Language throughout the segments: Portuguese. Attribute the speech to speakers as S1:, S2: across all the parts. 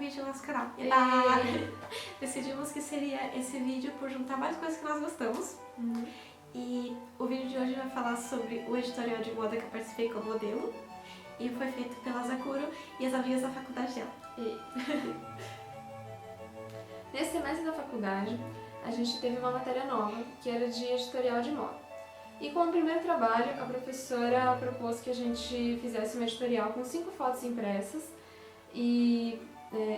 S1: vídeo no nosso canal. Decidimos que seria esse vídeo por juntar várias coisas que nós gostamos. E o vídeo de hoje vai falar sobre o editorial de moda que eu participei como modelo. E foi feito pela Zakuro e as amigas da faculdade dela.
S2: Nesse semestre da faculdade, a gente teve uma matéria nova, que era de editorial de moda. E como primeiro trabalho, a professora propôs que a gente fizesse uma editorial com 5 fotos impressas e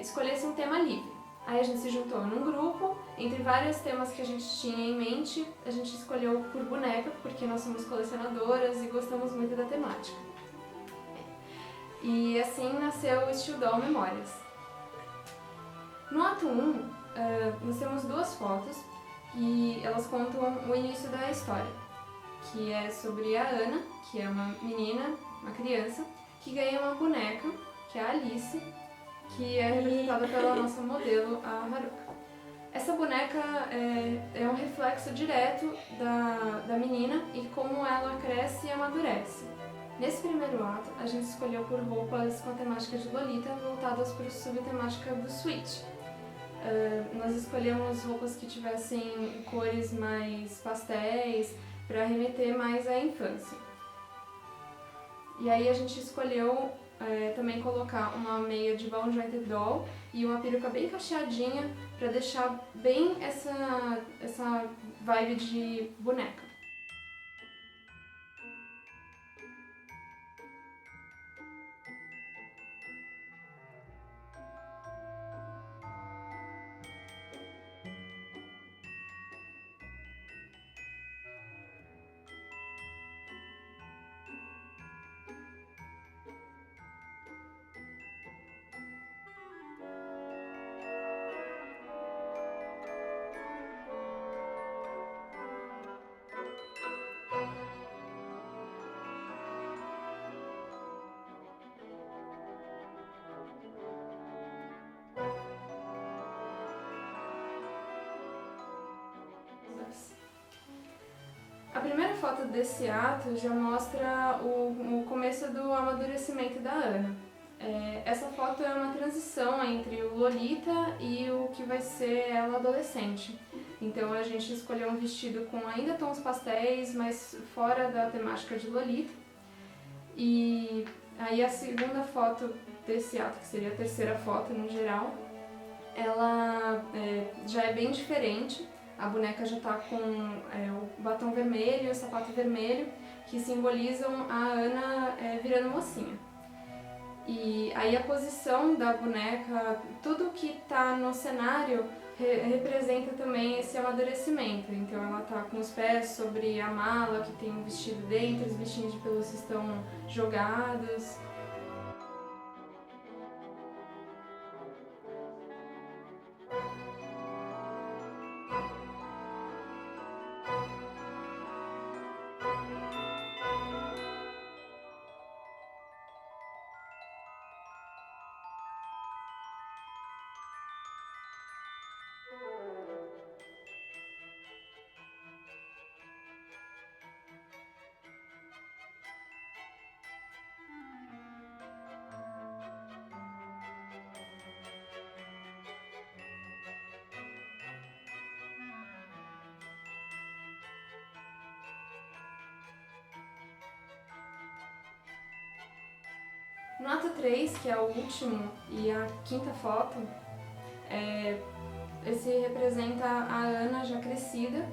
S2: escolhesse um tema livre. Aí a gente se juntou num grupo, entre vários temas que a gente tinha em mente, a gente escolheu por boneca, porque nós somos colecionadoras e gostamos muito da temática. E assim nasceu o Still Doll Memórias. No ato 1, nós temos 2 fotos e elas contam o início da história, que é sobre a Ana, que é uma menina, uma criança, que ganha uma boneca, que é a Alice, que é representada pela nossa modelo, a Haruka. Essa boneca é um reflexo direto da menina e como ela cresce e amadurece. Nesse primeiro ato, a gente escolheu por roupas com a temática de Lolita, voltadas para a subtemática do Sweet. Nós escolhemos roupas que tivessem cores mais pastéis, para remeter mais à infância. E aí a gente escolheu também colocar uma meia de ball jointed doll e uma peruca bem cacheadinha para deixar bem essa vibe de boneca. A primeira foto desse ato já mostra o começo do amadurecimento da Ana. Essa foto é uma transição entre o Lolita e o que vai ser ela adolescente. Então a gente escolheu um vestido com ainda tons pastéis, mas fora da temática de Lolita. E aí a segunda foto desse ato, que seria a terceira foto no geral, ela já é bem diferente. A boneca já está com o batom vermelho e o sapato vermelho, que simbolizam a Ana virando mocinha. E aí a posição da boneca, tudo que está no cenário representa também esse amadurecimento. Então ela está com os pés sobre a mala, que tem um vestido dentro, os bichinhos de pelúcia estão jogados. No ato 3, que é o último e a quinta foto, esse representa a Ana já crescida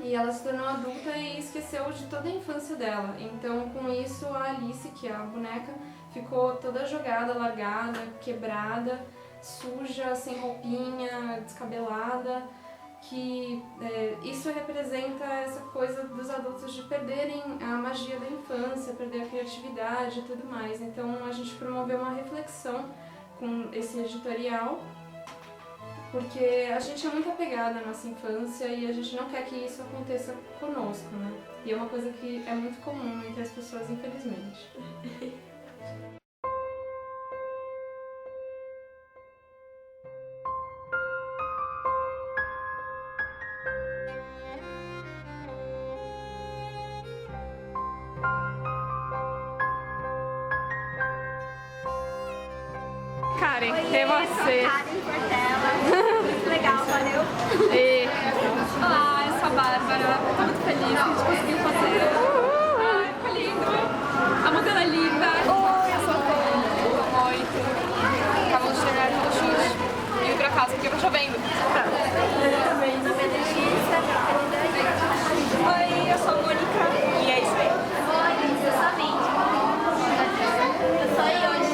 S2: e ela se tornou adulta e esqueceu de toda a infância dela. Então com isso a Alice, que é a boneca, ficou toda jogada, largada, quebrada, suja, sem roupinha, descabelada. Que isso representa essa coisa dos adultos de perderem a magia da infância, perder a criatividade e tudo mais. Então a gente promoveu uma reflexão com esse editorial, porque a gente é muito apegada à nossa infância e a gente não quer que isso aconteça conosco, né? E é uma coisa que é muito comum entre as pessoas, infelizmente.
S3: Karen,
S2: Karen. Tem você.
S1: Karen Portela. Muito legal, valeu.
S2: Olá, eu sou a Bárbara. Tô muito feliz que a gente conseguiu fazer. Ai, ficou lindo. A modelo é linda. Oi, eu sou a Tô muito. Acabamos de chegar no chute. E ir pra casa porque eu tô chovendo.
S1: Oi, eu sou a Mônica e é isso aí. Oi, eu sou a Mindy. Eu sou a Ione.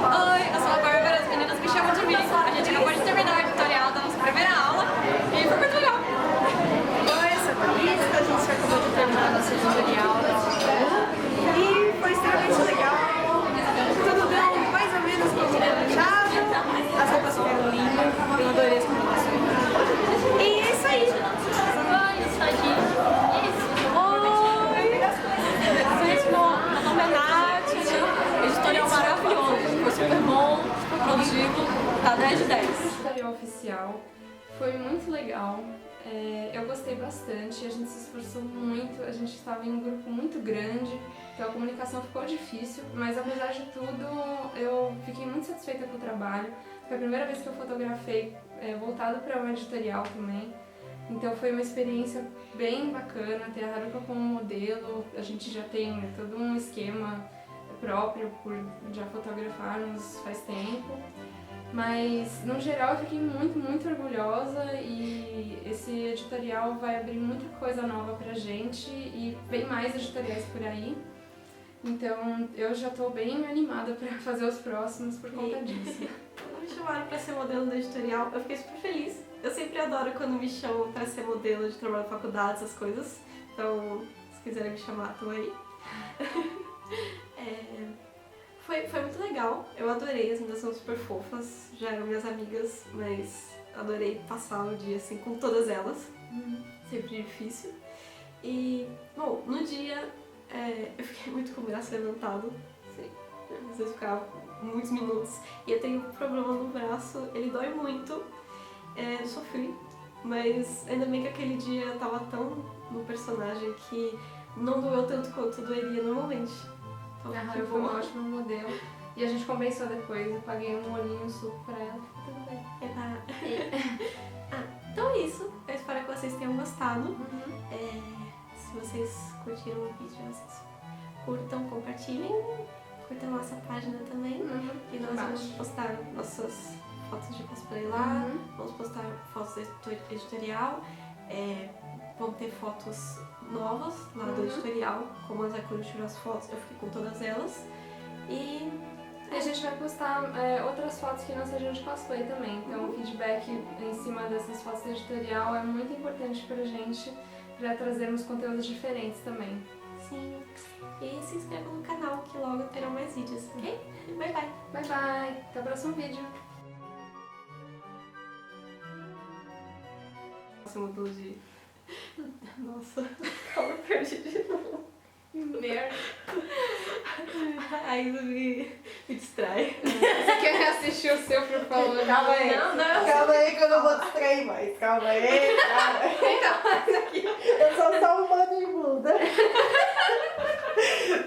S3: Oi, eu sou a Bárbara, as meninas me chamam de Mi. A gente acabou de terminar o tutorial da nossa primeira aula e foi muito legal.
S1: Oi, eu sou a Thalita, a gente acabou de terminar nosso tutorial e foi extremamente legal. Tudo deu mais ou menos como planejado, as roupas ficaram lindas, eu adorei as combinações. E é isso aí.
S3: Oi, eu sou a Gi. Oi! Gente, meu nome é Nath. O editorial maravilhoso, foi super bom, super produtivo, tá 10 de 10.
S2: O tutorial oficial foi muito legal. Eu gostei bastante, a gente se esforçou muito, a gente estava em um grupo muito grande, então a comunicação ficou difícil, mas apesar de tudo eu fiquei muito satisfeita com o trabalho. Foi a primeira vez que eu fotografei voltado para um editorial também, então foi uma experiência bem bacana ter a Haruka como modelo. A gente já tem todo um esquema próprio por já fotografarmos faz tempo. Mas, no geral, eu fiquei muito orgulhosa e esse editorial vai abrir muita coisa nova pra gente e bem mais editoriais por aí. Então, eu já tô bem animada pra fazer os próximos por conta disso.
S1: Quando me chamaram pra ser modelo do editorial, eu fiquei super feliz. Eu sempre adoro quando me chamam pra ser modelo de trabalho na faculdade, essas coisas. Então, se quiserem me chamar, tô aí. Foi muito legal, eu adorei, as meninas são super fofas, já eram minhas amigas, mas adorei passar o dia assim com todas elas, sempre difícil. E, bom, no dia eu fiquei muito com o braço levantado, assim, às vezes ficava muitos minutos, e eu tenho um problema no braço, ele dói muito, sofri, mas ainda bem que aquele dia eu tava tão no personagem que não doeu tanto quanto doeria normalmente.
S2: A Haru foi uma ótima modelo e a gente compensou depois, eu paguei um olhinho suco pra ela, ficou tudo bem.
S1: Então é isso, eu espero que vocês tenham gostado. Se vocês curtiram o vídeo, vocês curtam, compartilhem, curtam a nossa página também. E nós vamos postar nossas fotos de cosplay lá, vamos postar fotos do editorial, vão ter fotos novas lá do editorial, como a Zakura tirou as fotos, eu fiquei com todas elas. E
S2: a gente vai postar outras fotos que não sejam de cosplay também, então o feedback em cima dessas fotos do editorial é muito importante pra gente, pra trazermos conteúdos diferentes também.
S1: Sim, e se inscrevam no canal que logo terão mais vídeos, ok? Bye bye!
S2: Bye bye! Até o próximo vídeo!
S1: Nossa, calma, eu perdi de novo.
S2: Merda!
S1: Aí me distrai.
S2: Você quer reassistir o seu, por favor?
S4: Calma aí.
S1: Não.
S4: Calma aí que eu não vou distrair mais. Calma aí. Eu sou só uma de bunda.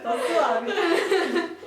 S4: Tá suave.